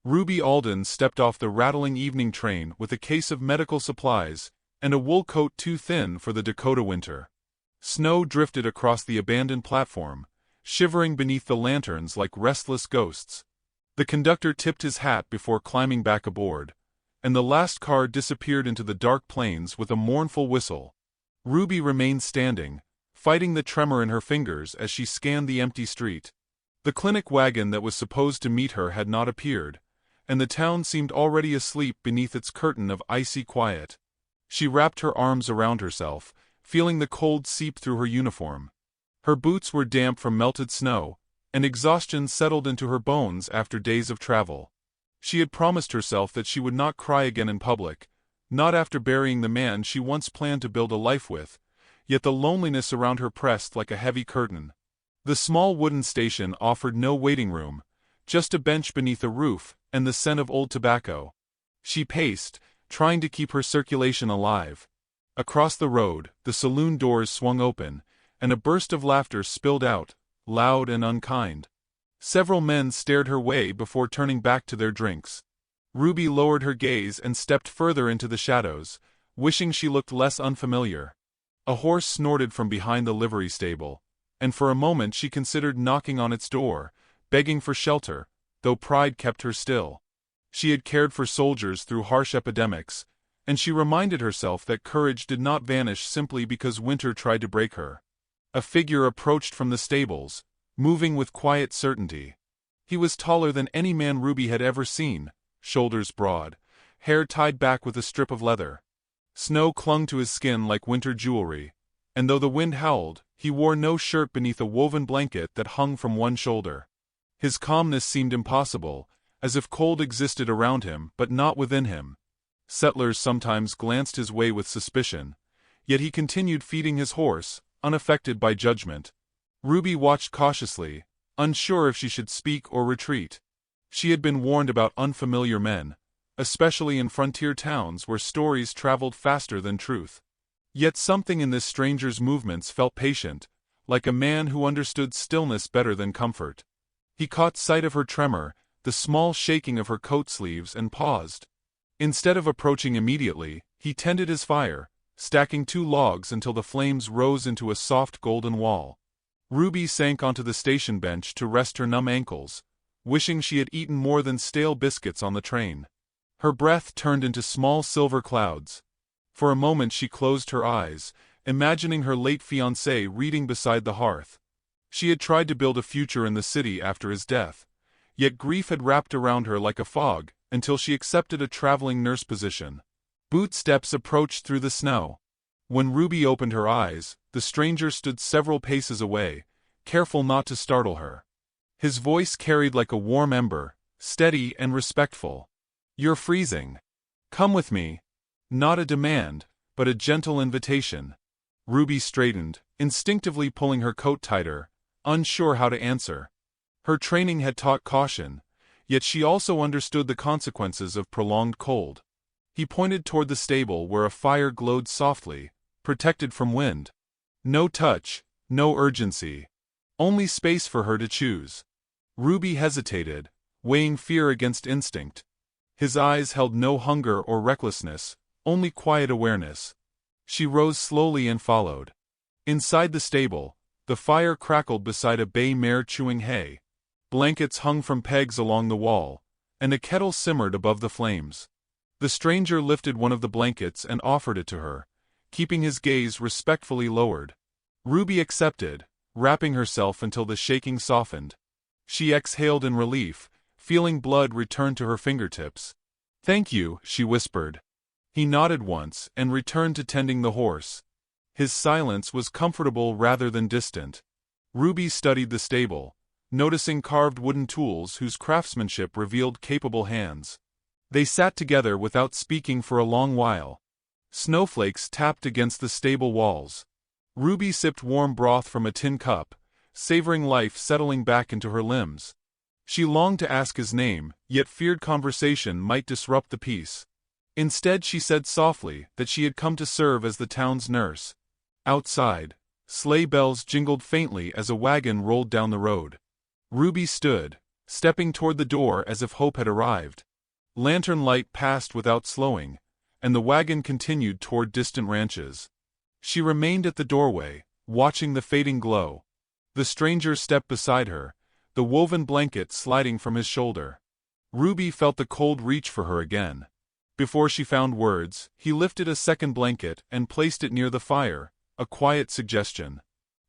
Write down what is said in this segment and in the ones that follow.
Ruby Alden stepped off the rattling evening train with a case of medical supplies and a wool coat too thin for the Dakota winter. Snow drifted across the abandoned platform, shivering beneath the lanterns like restless ghosts. The conductor tipped his hat before climbing back aboard, and the last car disappeared into the dark plains with a mournful whistle. Ruby remained standing, fighting the tremor in her fingers as she scanned the empty street. The clinic wagon that was supposed to meet her had not appeared, and the town seemed already asleep beneath its curtain of icy quiet. She wrapped her arms around herself, feeling the cold seep through her uniform. Her boots were damp from melted snow, and exhaustion settled into her bones after days of travel. She had promised herself that she would not cry again in public, not after burying the man she once planned to build a life with, yet the loneliness around her pressed like a heavy curtain. The small wooden station offered no waiting room, just a bench beneath a roof and the scent of old tobacco. She paced, trying to keep her circulation alive. Across the road, the saloon doors swung open, and a burst of laughter spilled out, loud and unkind. Several men stared her way before turning back to their drinks. Ruby lowered her gaze and stepped further into the shadows, wishing she looked less unfamiliar. A horse snorted from behind the livery stable, and for a moment she considered knocking on its door, begging for shelter, though pride kept her still. She had cared for soldiers through harsh epidemics, and she reminded herself that courage did not vanish simply because winter tried to break her. A figure approached from the stables, moving with quiet certainty. He was taller than any man Ruby had ever seen, shoulders broad, hair tied back with a strip of leather. Snow clung to his skin like winter jewelry, and though the wind howled, he wore no shirt beneath a woven blanket that hung from one shoulder. His calmness seemed impossible, as if cold existed around him but not within him. Settlers sometimes glanced his way with suspicion, yet he continued feeding his horse, unaffected by judgment. Ruby watched cautiously, unsure if she should speak or retreat. She had been warned about unfamiliar men, especially in frontier towns where stories traveled faster than truth. Yet something in this stranger's movements felt patient, like a man who understood stillness better than comfort. He caught sight of her tremor, the small shaking of her coat sleeves, and paused. Instead of approaching immediately, he tended his fire, stacking 2 logs until the flames rose into a soft golden wall. Ruby sank onto the station bench to rest her numb ankles, wishing she had eaten more than stale biscuits on the train. Her breath turned into small silver clouds. For a moment she closed her eyes, imagining her late fiancé reading beside the hearth. She had tried to build a future in the city after his death, yet grief had wrapped around her like a fog, until she accepted a traveling nurse position. Bootsteps approached through the snow. When Ruby opened her eyes, the stranger stood several paces away, careful not to startle her. His voice carried like a warm ember, steady and respectful. "You're freezing. Come with me." Not a demand, but a gentle invitation. Ruby straightened, instinctively pulling her coat tighter, unsure how to answer. Her training had taught caution, yet she also understood the consequences of prolonged cold. He pointed toward the stable where a fire glowed softly, protected from wind. No touch, no urgency. Only space for her to choose. Ruby hesitated, weighing fear against instinct. His eyes held no hunger or recklessness, only quiet awareness. She rose slowly and followed. Inside the stable, the fire crackled beside a bay mare chewing hay. Blankets hung from pegs along the wall, and a kettle simmered above the flames. The stranger lifted one of the blankets and offered it to her, keeping his gaze respectfully lowered. Ruby accepted, wrapping herself until the shaking softened. She exhaled in relief, feeling blood return to her fingertips. "Thank you," she whispered. He nodded once and returned to tending the horse. His silence was comfortable rather than distant. Ruby studied the stable, noticing carved wooden tools whose craftsmanship revealed capable hands. They sat together without speaking for a long while. Snowflakes tapped against the stable walls. Ruby sipped warm broth from a tin cup, savoring life settling back into her limbs. She longed to ask his name, yet feared conversation might disrupt the peace. Instead she said softly that she had come to serve as the town's nurse. Outside, sleigh bells jingled faintly as a wagon rolled down the road. Ruby stood, stepping toward the door as if hope had arrived. Lantern light passed without slowing, and the wagon continued toward distant ranches. She remained at the doorway, watching the fading glow. The stranger stepped beside her, the woven blanket sliding from his shoulder. Ruby felt the cold reach for her again. Before she found words, he lifted a second blanket and placed it near the fire, a quiet suggestion.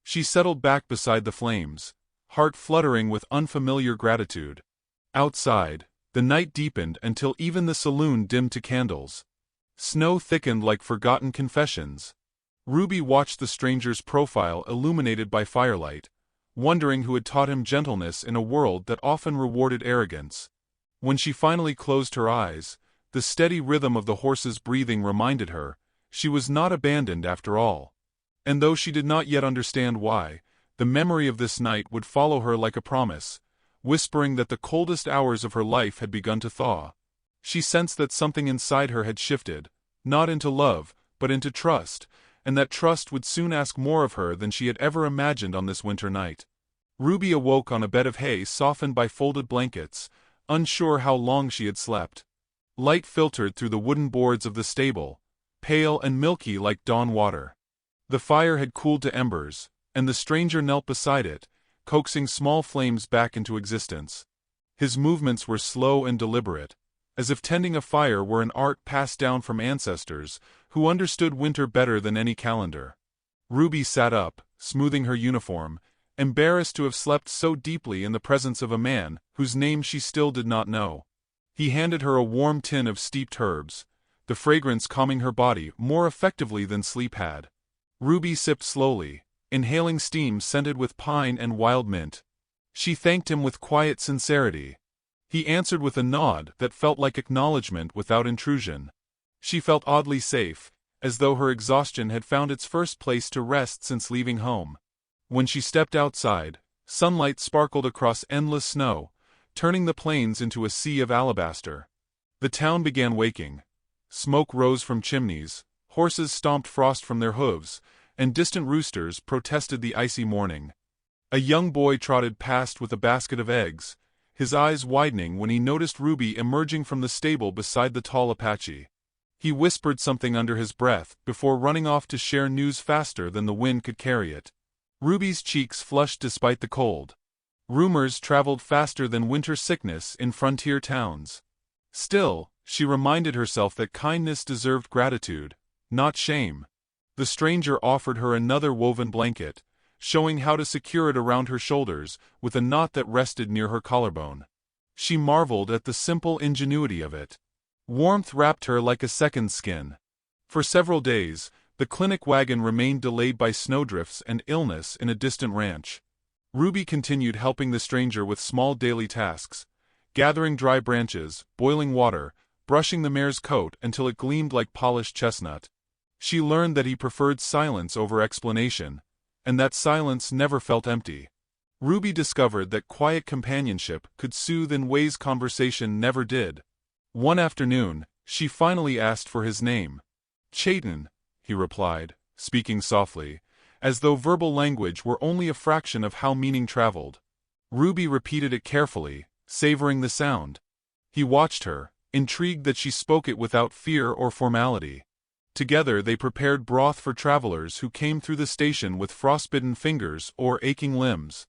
She settled back beside the flames, heart fluttering with unfamiliar gratitude. Outside, the night deepened until even the saloon dimmed to candles. Snow thickened like forgotten confessions. Ruby watched the stranger's profile illuminated by firelight, wondering who had taught him gentleness in a world that often rewarded arrogance. When she finally closed her eyes, the steady rhythm of the horse's breathing reminded her she was not abandoned after all. And though she did not yet understand why, the memory of this night would follow her like a promise, whispering that the coldest hours of her life had begun to thaw. She sensed that something inside her had shifted, not into love, but into trust, and that trust would soon ask more of her than she had ever imagined on this winter night. Ruby awoke on a bed of hay softened by folded blankets, unsure how long she had slept. Light filtered through the wooden boards of the stable, pale and milky like dawn water. The fire had cooled to embers, and the stranger knelt beside it, coaxing small flames back into existence. His movements were slow and deliberate, as if tending a fire were an art passed down from ancestors who understood winter better than any calendar. Ruby sat up, smoothing her uniform, embarrassed to have slept so deeply in the presence of a man whose name she still did not know. He handed her a warm tin of steeped herbs, the fragrance calming her body more effectively than sleep had. Ruby sipped slowly, inhaling steam scented with pine and wild mint. She thanked him with quiet sincerity. He answered with a nod that felt like acknowledgement without intrusion. She felt oddly safe, as though her exhaustion had found its first place to rest since leaving home. When she stepped outside, sunlight sparkled across endless snow, turning the plains into a sea of alabaster. The town began waking. Smoke rose from chimneys, horses stomped frost from their hooves, and distant roosters protested the icy morning. A young boy trotted past with a basket of eggs, his eyes widening when he noticed Ruby emerging from the stable beside the tall Apache. He whispered something under his breath before running off to share news faster than the wind could carry it. Ruby's cheeks flushed despite the cold. Rumors traveled faster than winter sickness in frontier towns. Still, she reminded herself that kindness deserved gratitude, not shame. The stranger offered her another woven blanket, showing how to secure it around her shoulders with a knot that rested near her collarbone. She marveled at the simple ingenuity of it. Warmth wrapped her like a second skin. For several days, the clinic wagon remained delayed by snowdrifts and illness in a distant ranch. Ruby continued helping the stranger with small daily tasks, gathering dry branches, boiling water, brushing the mare's coat until it gleamed like polished chestnut. She learned that he preferred silence over explanation, and that silence never felt empty. Ruby discovered that quiet companionship could soothe in ways conversation never did. One afternoon, she finally asked for his name. "Chayton," he replied, speaking softly, as though verbal language were only a fraction of how meaning traveled. Ruby repeated it carefully, savoring the sound. He watched her, intrigued that she spoke it without fear or formality. Together they prepared broth for travelers who came through the station with frostbitten fingers or aching limbs.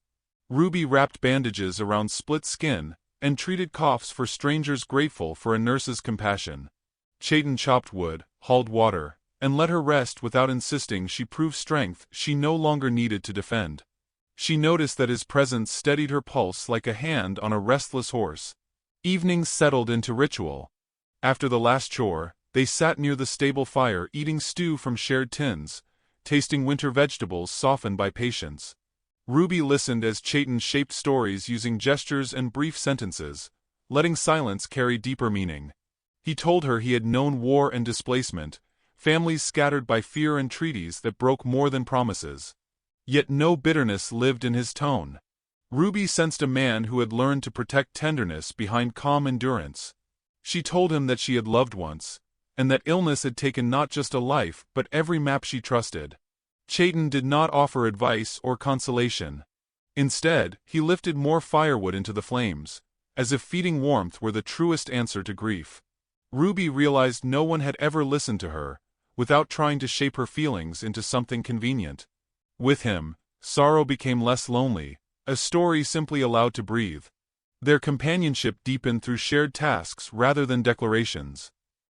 Ruby wrapped bandages around split skin and treated coughs for strangers grateful for a nurse's compassion. Chayton chopped wood, hauled water, and let her rest without insisting she prove strength she no longer needed to defend. She noticed that his presence steadied her pulse like a hand on a restless horse. Evenings settled into ritual. After the last chore, they sat near the stable fire eating stew from shared tins, tasting winter vegetables softened by patience. Ruby listened as Chayton shaped stories using gestures and brief sentences, letting silence carry deeper meaning. He told her he had known war and displacement, families scattered by fear and treaties that broke more than promises. Yet no bitterness lived in his tone. Ruby sensed a man who had learned to protect tenderness behind calm endurance. She told him that she had loved once, and that illness had taken not just a life but every map she trusted. Chayton did not offer advice or consolation. Instead, he lifted more firewood into the flames, as if feeding warmth were the truest answer to grief. Ruby realized no one had ever listened to her, without trying to shape her feelings into something convenient. With him, sorrow became less lonely, a story simply allowed to breathe. Their companionship deepened through shared tasks rather than declarations.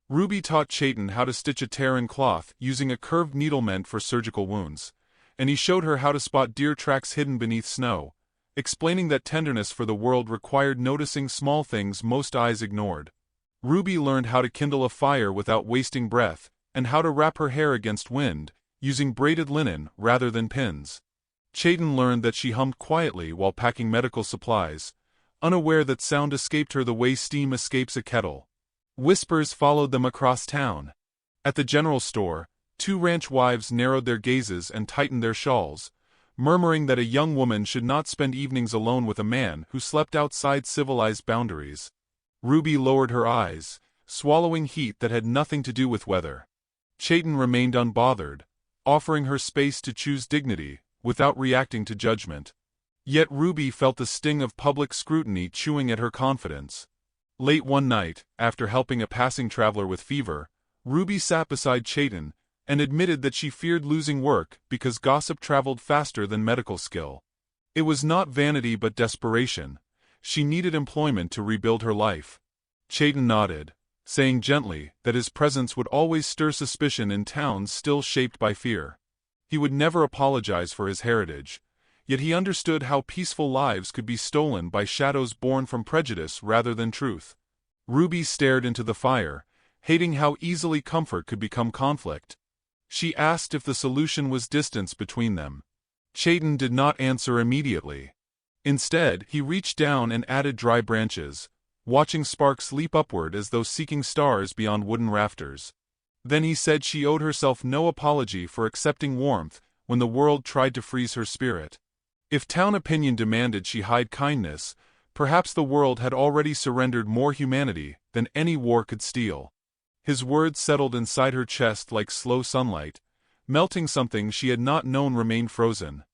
Ruby taught Chayton how to stitch a tear in cloth using a curved needle meant for surgical wounds, and he showed her how to spot deer tracks hidden beneath snow, explaining that tenderness for the world required noticing small things most eyes ignored. Ruby learned how to kindle a fire without wasting breath, and how to wrap her hair against wind, using braided linen rather than pins. Chayton learned that she hummed quietly while packing medical supplies, unaware that sound escaped her the way steam escapes a kettle. Whispers followed them across town. At the general store, two ranch wives narrowed their gazes and tightened their shawls, murmuring that a young woman should not spend evenings alone with a man who slept outside civilized boundaries. Ruby lowered her eyes, swallowing heat that had nothing to do with weather. Chayton remained unbothered, offering her space to choose dignity, without reacting to judgment. Yet Ruby felt the sting of public scrutiny chewing at her confidence. Late one night, after helping a passing traveler with fever, Ruby sat beside Chayton and admitted that she feared losing work because gossip traveled faster than medical skill. It was not vanity but desperation. She needed employment to rebuild her life. Chayton nodded, saying gently that his presence would always stir suspicion in towns still shaped by fear. He would never apologize for his heritage, yet he understood how peaceful lives could be stolen by shadows born from prejudice rather than truth. Ruby stared into the fire, hating how easily comfort could become conflict. She asked if the solution was distance between them. Chayton did not answer immediately. Instead, he reached down and added dry branches, watching sparks leap upward as though seeking stars beyond wooden rafters. Then he said she owed herself no apology for accepting warmth when the world tried to freeze her spirit. If town opinion demanded she hide kindness, perhaps the world had already surrendered more humanity than any war could steal. His words settled inside her chest like slow sunlight, melting something she had not known remained frozen.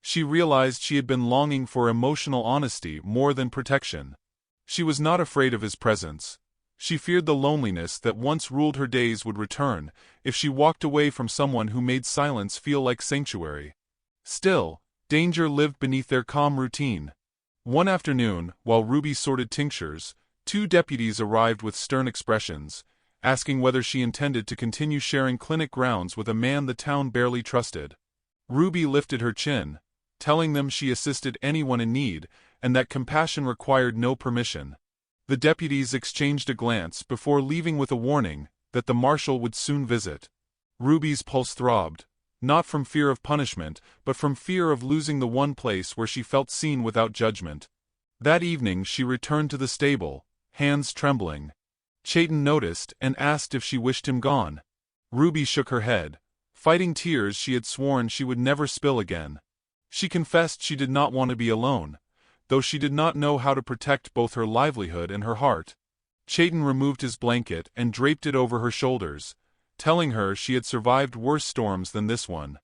She realized she had been longing for emotional honesty more than protection. She was not afraid of his presence. She feared the loneliness that once ruled her days would return if she walked away from someone who made silence feel like sanctuary. Still, danger lived beneath their calm routine. One afternoon, while Ruby sorted tinctures, two deputies arrived with stern expressions, asking whether she intended to continue sharing clinic grounds with a man the town barely trusted. Ruby lifted her chin, telling them she assisted anyone in need and that compassion required no permission. The deputies exchanged a glance before leaving with a warning that the marshal would soon visit. Ruby's pulse throbbed, not from fear of punishment, but from fear of losing the one place where she felt seen without judgment. That evening she returned to the stable, hands trembling. Chayton noticed and asked if she wished him gone. Ruby shook her head, fighting tears she had sworn she would never spill again. She confessed she did not want to be alone, though she did not know how to protect both her livelihood and her heart. Chayton removed his blanket and draped it over her shoulders, telling her she had survived worse storms than this one.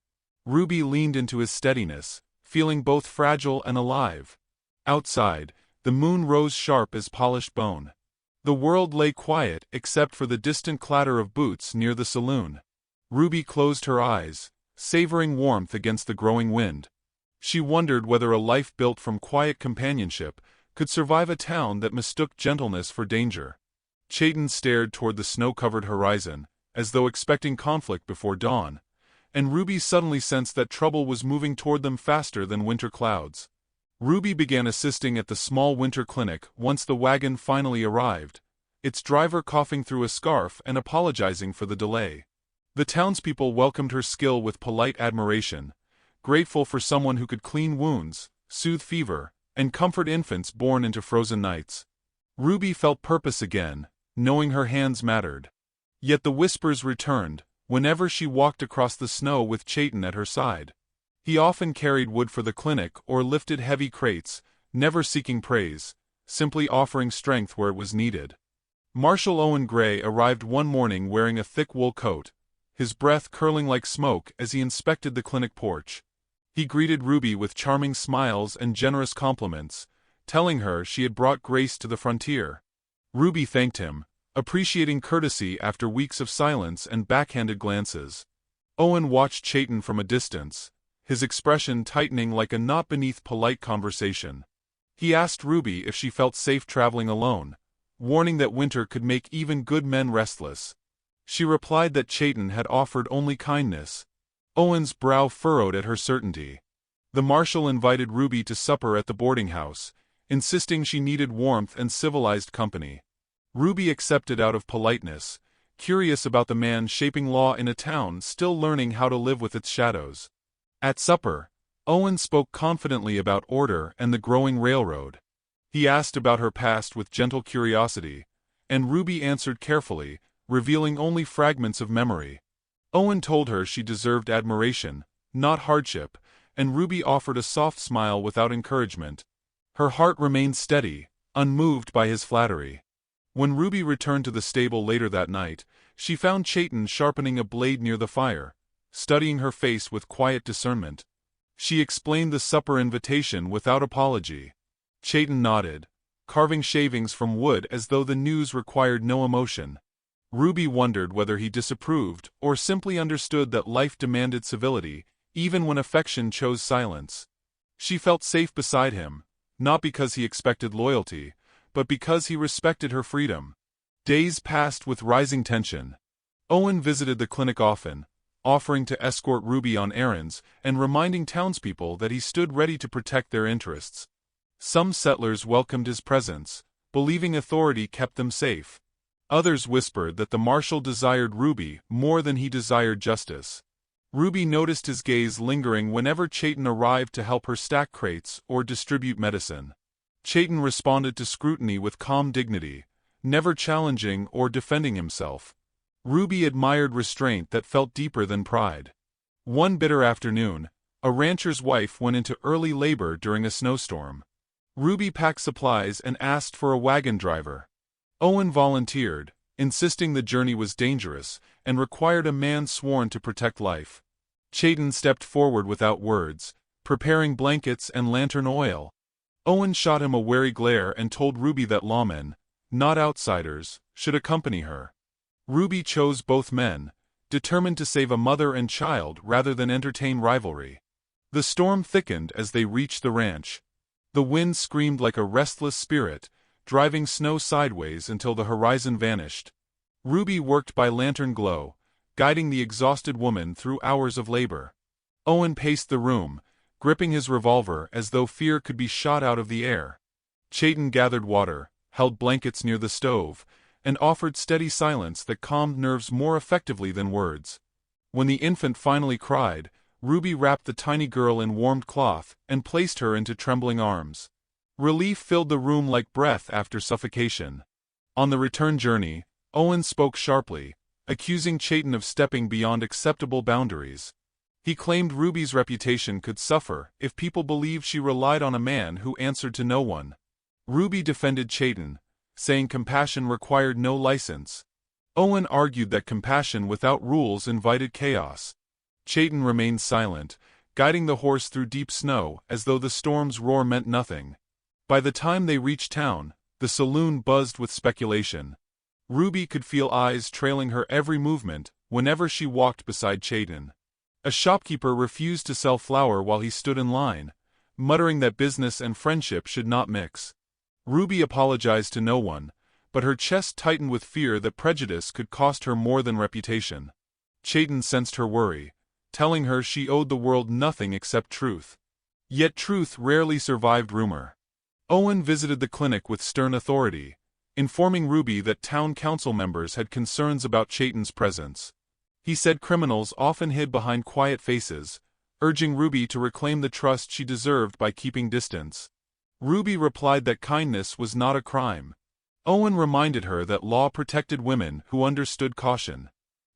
Ruby leaned into his steadiness, feeling both fragile and alive. Outside, the moon rose sharp as polished bone. The world lay quiet except for the distant clatter of boots near the saloon. Ruby closed her eyes, savoring warmth against the growing wind. She wondered whether a life built from quiet companionship could survive a town that mistook gentleness for danger. Chayton stared toward the snow-covered horizon, as though expecting conflict before dawn, and Ruby suddenly sensed that trouble was moving toward them faster than winter clouds. Ruby began assisting at the small winter clinic once the wagon finally arrived, its driver coughing through a scarf and apologizing for the delay. The townspeople welcomed her skill with polite admiration, grateful for someone who could clean wounds, soothe fever, and comfort infants born into frozen nights. Ruby felt purpose again, knowing her hands mattered. Yet the whispers returned, whenever she walked across the snow with Chayton at her side. He often carried wood for the clinic or lifted heavy crates, never seeking praise, simply offering strength where it was needed. Marshal Owen Gray arrived one morning wearing a thick wool coat, his breath curling like smoke as he inspected the clinic porch. He greeted Ruby with charming smiles and generous compliments, telling her she had brought Grace to the frontier. Ruby thanked him, appreciating courtesy after weeks of silence and backhanded glances. Owen watched Chayton from a distance, his expression tightening like a knot beneath polite conversation. He asked Ruby if she felt safe traveling alone, warning that winter could make even good men restless. She replied that Chayton had offered only kindness. Owen's brow furrowed at her certainty. The marshal invited Ruby to supper at the boarding house, insisting she needed warmth and civilized company. Ruby accepted out of politeness, curious about the man shaping law in a town still learning how to live with its shadows. At supper, Owen spoke confidently about order and the growing railroad. He asked about her past with gentle curiosity, and Ruby answered carefully, revealing only fragments of memory. Owen told her she deserved admiration, not hardship, and Ruby offered a soft smile without encouragement. Her heart remained steady, unmoved by his flattery. When Ruby returned to the stable later that night, she found Chayton sharpening a blade near the fire, studying her face with quiet discernment. She explained the supper invitation without apology. Chayton nodded, carving shavings from wood as though the news required no emotion. Ruby wondered whether he disapproved or simply understood that life demanded civility, even when affection chose silence. She felt safe beside him, not because he expected loyalty, but because he respected her freedom. Days passed with rising tension. Owen visited the clinic often, offering to escort Ruby on errands and reminding townspeople that he stood ready to protect their interests. Some settlers welcomed his presence, believing authority kept them safe. Others whispered that the marshal desired Ruby more than he desired justice. Ruby noticed his gaze lingering whenever Chayton arrived to help her stack crates or distribute medicine. Chayton responded to scrutiny with calm dignity, never challenging or defending himself. Ruby admired restraint that felt deeper than pride. One bitter afternoon, a rancher's wife went into early labor during a snowstorm. Ruby packed supplies and asked for a wagon driver. Owen volunteered, insisting the journey was dangerous and required a man sworn to protect life. Chayton stepped forward without words, preparing blankets and lantern oil. Owen shot him a wary glare and told Ruby that lawmen, not outsiders, should accompany her. Ruby chose both men, determined to save a mother and child rather than entertain rivalry. The storm thickened as they reached the ranch. The wind screamed like a restless spirit, driving snow sideways until the horizon vanished. Ruby worked by lantern glow, guiding the exhausted woman through hours of labor. Owen paced the room, gripping his revolver as though fear could be shot out of the air. Chayton gathered water, held blankets near the stove, and offered steady silence that calmed nerves more effectively than words. When the infant finally cried, Ruby wrapped the tiny girl in warmed cloth and placed her into trembling arms. Relief filled the room like breath after suffocation. On the return journey, Owen spoke sharply, accusing Chayton of stepping beyond acceptable boundaries. He claimed Ruby's reputation could suffer if people believed she relied on a man who answered to no one. Ruby defended Chayton, saying compassion required no license. Owen argued that compassion without rules invited chaos. Chayton remained silent, guiding the horse through deep snow as though the storm's roar meant nothing. By the time they reached town, the saloon buzzed with speculation. Ruby could feel eyes trailing her every movement whenever she walked beside Chayton. A shopkeeper refused to sell flour while he stood in line, muttering that business and friendship should not mix. Ruby apologized to no one, but her chest tightened with fear that prejudice could cost her more than reputation. Chayton sensed her worry, telling her she owed the world nothing except truth. Yet truth rarely survived rumor. Owen visited the clinic with stern authority, informing Ruby that town council members had concerns about Chayton's presence. He said criminals often hid behind quiet faces, urging Ruby to reclaim the trust she deserved by keeping distance. Ruby replied that kindness was not a crime. Owen reminded her that law protected women who understood caution.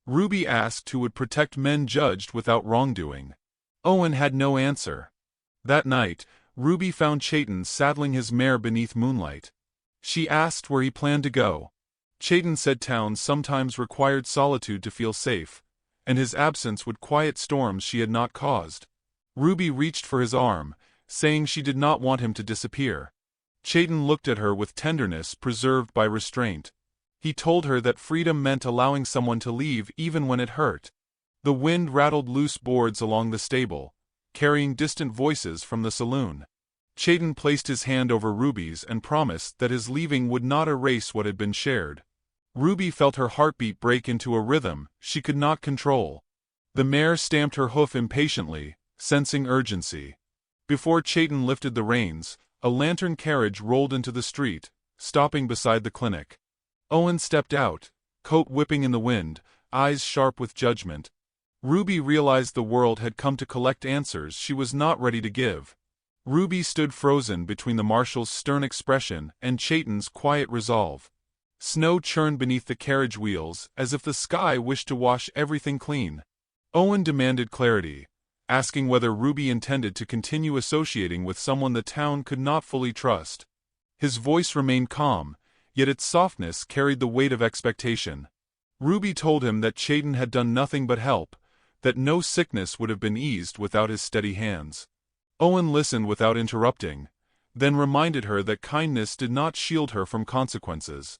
Ruby asked who would protect men judged without wrongdoing. Owen had no answer. That night, Ruby found Chayton saddling his mare beneath moonlight. She asked where he planned to go. Chayton said towns sometimes required solitude to feel safe, and his absence would quiet storms she had not caused. Ruby reached for his arm, saying she did not want him to disappear. Chayton looked at her with tenderness preserved by restraint. He told her that freedom meant allowing someone to leave even when it hurt. The wind rattled loose boards along the stable, carrying distant voices from the saloon. Chayton placed his hand over Ruby's and promised that his leaving would not erase what had been shared. Ruby felt her heartbeat break into a rhythm she could not control. The mare stamped her hoof impatiently, sensing urgency. Before Chayton lifted the reins, a lantern carriage rolled into the street, stopping beside the clinic. Owen stepped out, coat whipping in the wind, eyes sharp with judgment. Ruby realized the world had come to collect answers she was not ready to give. Ruby stood frozen between the marshal's stern expression and Chayton's quiet resolve. Snow churned beneath the carriage wheels as if the sky wished to wash everything clean. Owen demanded clarity, asking whether Ruby intended to continue associating with someone the town could not fully trust. His voice remained calm, yet its softness carried the weight of expectation. Ruby told him that Chayton had done nothing but help, that no sickness would have been eased without his steady hands. Owen listened without interrupting, then reminded her that kindness did not shield her from consequences.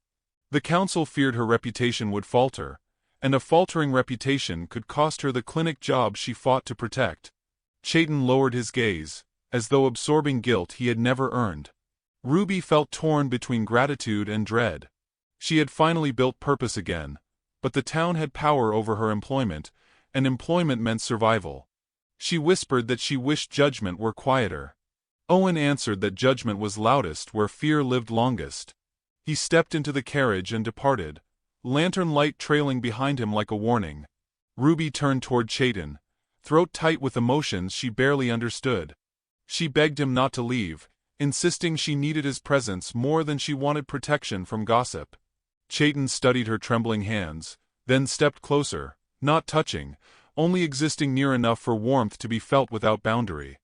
The council feared her reputation would falter, and a faltering reputation could cost her the clinic job she fought to protect. Chayton lowered his gaze, as though absorbing guilt he had never earned. Ruby felt torn between gratitude and dread. She had finally built purpose again, but the town had power over her employment, and employment meant survival. She whispered that she wished judgment were quieter. Owen answered that judgment was loudest where fear lived longest. He stepped into the carriage and departed, lantern light trailing behind him like a warning. Ruby turned toward Chayton, throat tight with emotions she barely understood. She begged him not to leave, insisting she needed his presence more than she wanted protection from gossip. Chayton studied her trembling hands, then stepped closer, not touching, only existing near enough for warmth to be felt without boundary.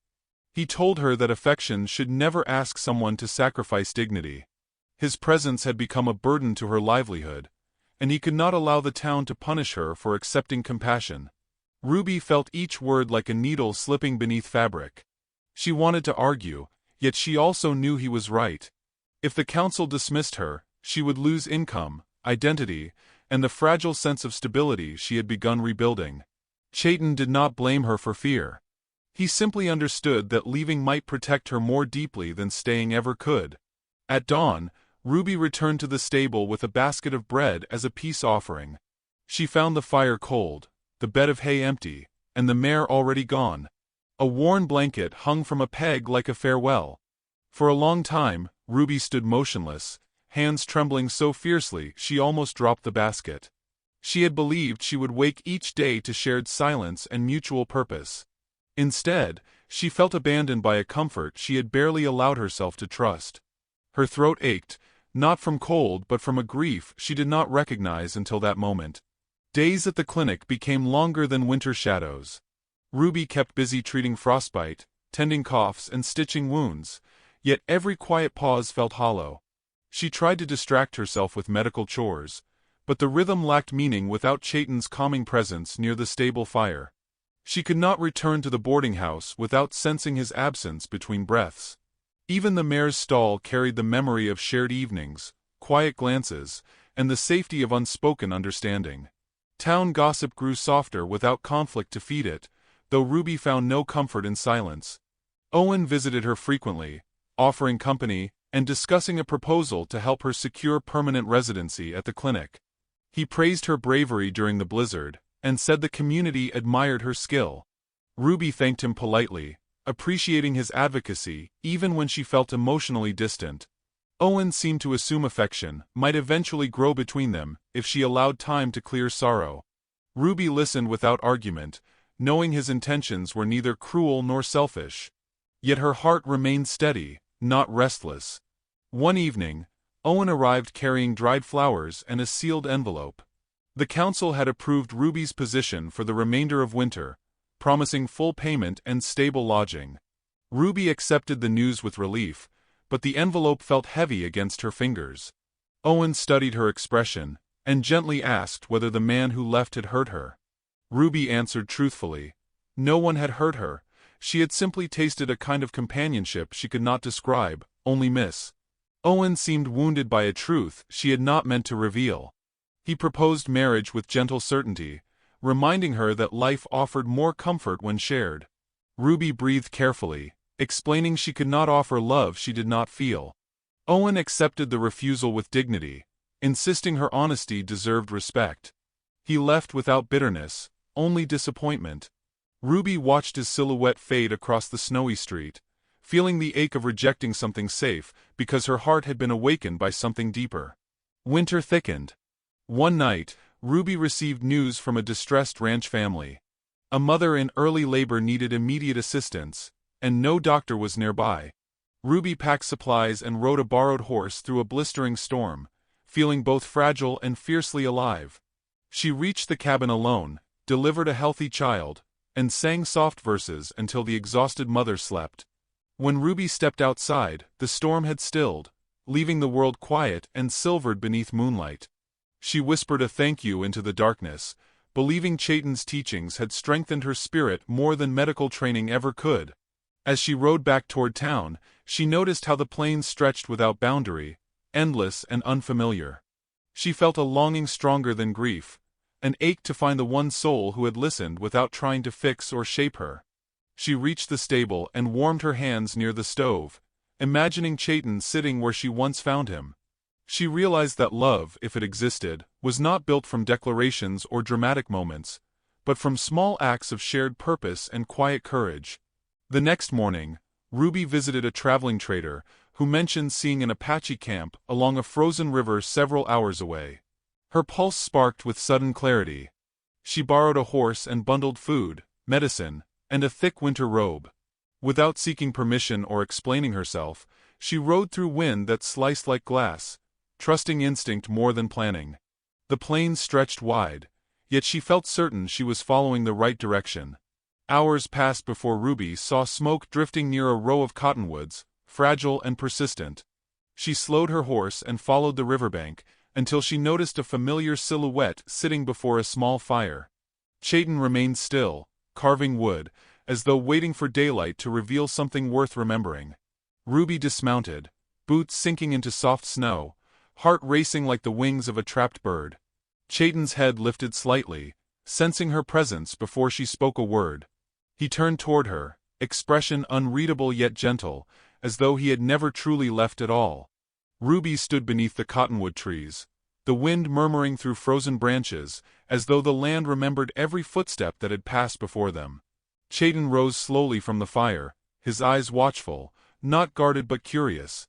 He told her that affection should never ask someone to sacrifice dignity. His presence had become a burden to her livelihood, and he could not allow the town to punish her for accepting compassion. Ruby felt each word like a needle slipping beneath fabric. She wanted to argue, yet she also knew he was right. If the council dismissed her, she would lose income, identity, and the fragile sense of stability she had begun rebuilding. Chayton did not blame her for fear. He simply understood that leaving might protect her more deeply than staying ever could. At dawn, Ruby returned to the stable with a basket of bread as a peace offering. She found the fire cold, the bed of hay empty, and the mare already gone. A worn blanket hung from a peg like a farewell. For a long time, Ruby stood motionless, hands trembling so fiercely she almost dropped the basket. She had believed she would wake each day to shared silence and mutual purpose. Instead, she felt abandoned by a comfort she had barely allowed herself to trust. Her throat ached, not from cold but from a grief she did not recognize until that moment. Days at the clinic became longer than winter shadows. Ruby kept busy treating frostbite, tending coughs and stitching wounds, yet every quiet pause felt hollow. She tried to distract herself with medical chores, but the rhythm lacked meaning without Chayton's calming presence near the stable fire. She could not return to the boarding house without sensing his absence between breaths. Even the mare's stall carried the memory of shared evenings, quiet glances, and the safety of unspoken understanding. Town gossip grew softer without conflict to feed it, though Ruby found no comfort in silence. Owen visited her frequently, offering company and discussing a proposal to help her secure permanent residency at the clinic. He praised her bravery during the blizzard, and said the community admired her skill. Ruby thanked him politely, appreciating his advocacy even when she felt emotionally distant. Owen seemed to assume affection might eventually grow between them if she allowed time to clear sorrow. Ruby listened without argument, knowing his intentions were neither cruel nor selfish. Yet her heart remained steady, not restless. One evening, Owen arrived carrying dried flowers and a sealed envelope. The council had approved Ruby's position for the remainder of winter, promising full payment and stable lodging. Ruby accepted the news with relief, but the envelope felt heavy against her fingers. Owen studied her expression, and gently asked whether the man who left had hurt her. Ruby answered truthfully. No one had hurt her, she had simply tasted a kind of companionship she could not describe, only miss. Owen seemed wounded by a truth she had not meant to reveal. He proposed marriage with gentle certainty, reminding her that life offered more comfort when shared. Ruby breathed carefully, explaining she could not offer love she did not feel. Owen accepted the refusal with dignity, insisting her honesty deserved respect. He left without bitterness, only disappointment. Ruby watched his silhouette fade across the snowy street, feeling the ache of rejecting something safe because her heart had been awakened by something deeper. Winter thickened. One night, Ruby received news from a distressed ranch family. A mother in early labor needed immediate assistance, and no doctor was nearby. Ruby packed supplies and rode a borrowed horse through a blistering storm, feeling both fragile and fiercely alive. She reached the cabin alone, delivered a healthy child, and sang soft verses until the exhausted mother slept. When Ruby stepped outside, the storm had stilled, leaving the world quiet and silvered beneath moonlight. She whispered a thank you into the darkness, believing Chayton's teachings had strengthened her spirit more than medical training ever could. As she rode back toward town, she noticed how the plains stretched without boundary, endless and unfamiliar. She felt a longing stronger than grief, an ache to find the one soul who had listened without trying to fix or shape her. She reached the stable and warmed her hands near the stove, imagining Chayton sitting where she once found him. She realized that love, if it existed, was not built from declarations or dramatic moments, but from small acts of shared purpose and quiet courage. The next morning, Ruby visited a traveling trader who mentioned seeing an Apache camp along a frozen river several hours away. Her pulse sparked with sudden clarity. She borrowed a horse and bundled food, medicine, and a thick winter robe. Without seeking permission or explaining herself, she rode through wind that sliced like glass, trusting instinct more than planning. The plains stretched wide, yet she felt certain she was following the right direction. Hours passed before Ruby saw smoke drifting near a row of cottonwoods, fragile and persistent. She slowed her horse and followed the riverbank, until she noticed a familiar silhouette sitting before a small fire. Chayton remained still, carving wood, as though waiting for daylight to reveal something worth remembering. Ruby dismounted, boots sinking into soft snow, heart racing like the wings of a trapped bird. Chayton's head lifted slightly, sensing her presence before she spoke a word. He turned toward her, expression unreadable yet gentle, as though he had never truly left at all. Ruby stood beneath the cottonwood trees, the wind murmuring through frozen branches, as though the land remembered every footstep that had passed before them. Chayton rose slowly from the fire, his eyes watchful, not guarded but curious.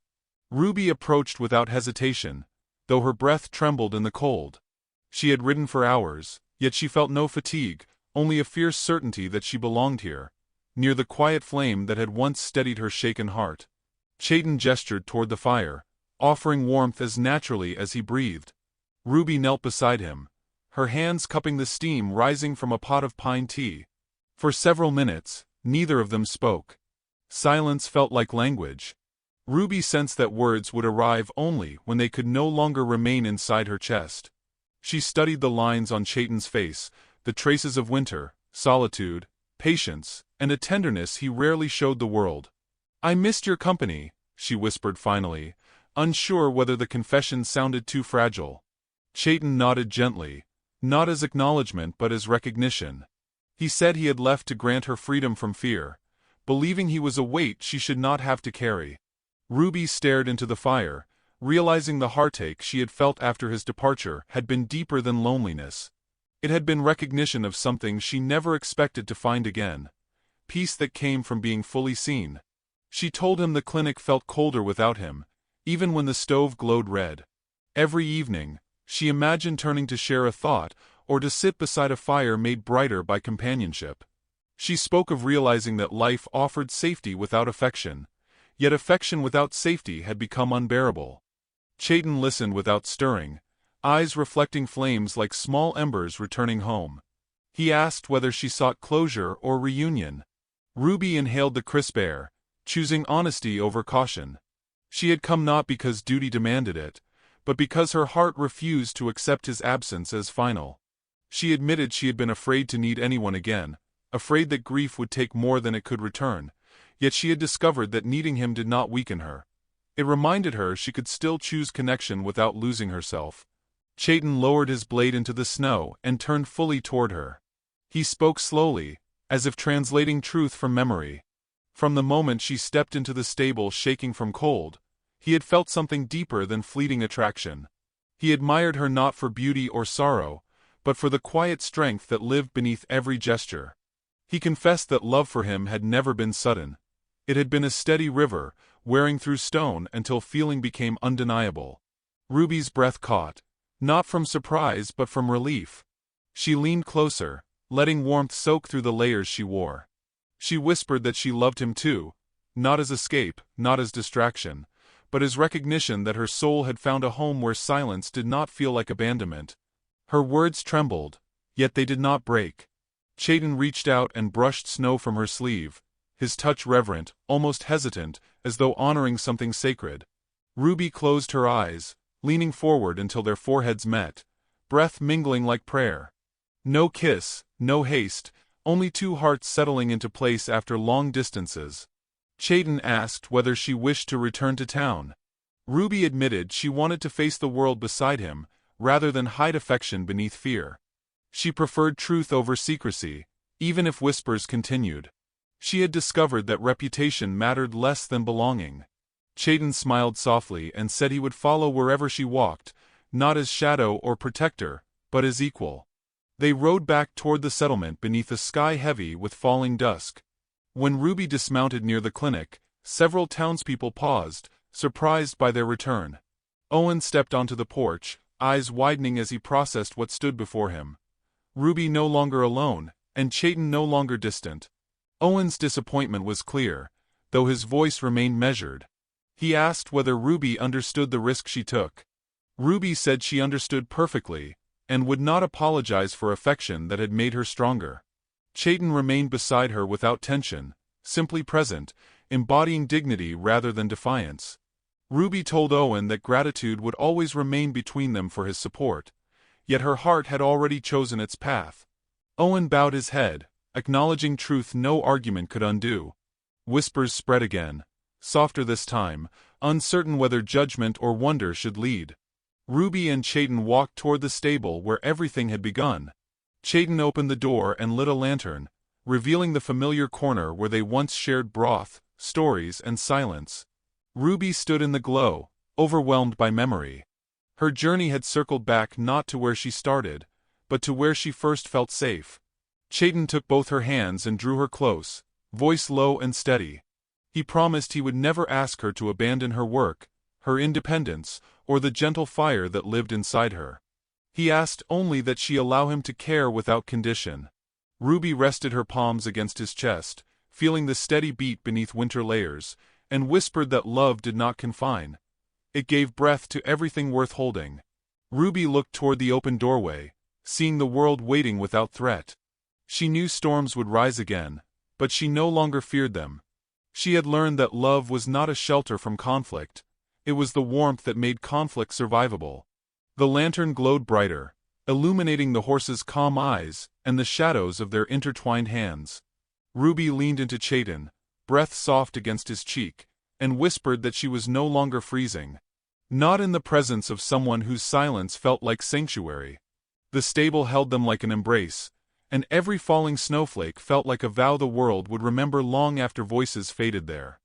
Ruby approached without hesitation, though her breath trembled in the cold. She had ridden for hours, yet she felt no fatigue, only a fierce certainty that she belonged here, near the quiet flame that had once steadied her shaken heart. Chayton gestured toward the fire, offering warmth as naturally as he breathed. Ruby knelt beside him, her hands cupping the steam rising from a pot of pine tea. For several minutes, neither of them spoke. Silence felt like language. Ruby sensed that words would arrive only when they could no longer remain inside her chest. She studied the lines on Chayton's face, the traces of winter, solitude, patience, and a tenderness he rarely showed the world. "I missed your company," she whispered finally, unsure whether the confession sounded too fragile. Chayton nodded gently, not as acknowledgement but as recognition. He said he had left to grant her freedom from fear, believing he was a weight she should not have to carry. Ruby stared into the fire, realizing the heartache she had felt after his departure had been deeper than loneliness. It had been recognition of something she never expected to find again, peace that came from being fully seen. She told him the clinic felt colder without him, even when the stove glowed red. Every evening, she imagined turning to share a thought, or to sit beside a fire made brighter by companionship. She spoke of realizing that life offered safety without affection, yet affection without safety had become unbearable. Chayton listened without stirring, eyes reflecting flames like small embers returning home. He asked whether she sought closure or reunion. Ruby inhaled the crisp air, choosing honesty over caution. She had come not because duty demanded it, but because her heart refused to accept his absence as final. She admitted she had been afraid to need anyone again, afraid that grief would take more than it could return, yet she had discovered that needing him did not weaken her. It reminded her she could still choose connection without losing herself. Chayton lowered his blade into the snow and turned fully toward her. He spoke slowly, as if translating truth from memory. From the moment she stepped into the stable shaking from cold, he had felt something deeper than fleeting attraction. He admired her not for beauty or sorrow, but for the quiet strength that lived beneath every gesture. He confessed that love for him had never been sudden. It had been a steady river, wearing through stone until feeling became undeniable. Ruby's breath caught, not from surprise but from relief. She leaned closer, letting warmth soak through the layers she wore. She whispered that she loved him too, not as escape, not as distraction, but as recognition that her soul had found a home where silence did not feel like abandonment. Her words trembled, yet they did not break. Chayton reached out and brushed snow from her sleeve, his touch reverent, almost hesitant, as though honoring something sacred. Ruby closed her eyes, leaning forward until their foreheads met, breath mingling like prayer. No kiss, no haste, only two hearts settling into place after long distances. Chayton asked whether she wished to return to town. Ruby admitted she wanted to face the world beside him, rather than hide affection beneath fear. She preferred truth over secrecy, even if whispers continued. She had discovered that reputation mattered less than belonging. Chayton smiled softly and said he would follow wherever she walked, not as shadow or protector, but as equal. They rode back toward the settlement beneath a sky heavy with falling dusk. When Ruby dismounted near the clinic, several townspeople paused, surprised by their return. Owen stepped onto the porch, eyes widening as he processed what stood before him. Ruby no longer alone, and Chayton no longer distant. Owen's disappointment was clear, though his voice remained measured. He asked whether Ruby understood the risk she took. Ruby said she understood perfectly, and would not apologize for affection that had made her stronger. Chayton remained beside her without tension, simply present, embodying dignity rather than defiance. Ruby told Owen that gratitude would always remain between them for his support, yet her heart had already chosen its path. Owen bowed his head, acknowledging truth no argument could undo. Whispers spread again, softer this time, uncertain whether judgment or wonder should lead. Ruby and Chayton walked toward the stable where everything had begun. Chayton opened the door and lit a lantern, revealing the familiar corner where they once shared broth, stories, and silence. Ruby stood in the glow, overwhelmed by memory. Her journey had circled back not to where she started, but to where she first felt safe. Chayton took both her hands and drew her close, voice low and steady. He promised he would never ask her to abandon her work, her independence, or the gentle fire that lived inside her. He asked only that she allow him to care without condition. Ruby rested her palms against his chest, feeling the steady beat beneath winter layers, and whispered that love did not confine. It gave breath to everything worth holding. Ruby looked toward the open doorway, seeing the world waiting without threat. She knew storms would rise again, but she no longer feared them. She had learned that love was not a shelter from conflict. It was the warmth that made conflict survivable. The lantern glowed brighter, illuminating the horses' calm eyes and the shadows of their intertwined hands. Ruby leaned into Chayton, breath soft against his cheek, and whispered that she was no longer freezing. Not in the presence of someone whose silence felt like sanctuary. The stable held them like an embrace, and every falling snowflake felt like a vow the world would remember long after voices faded there.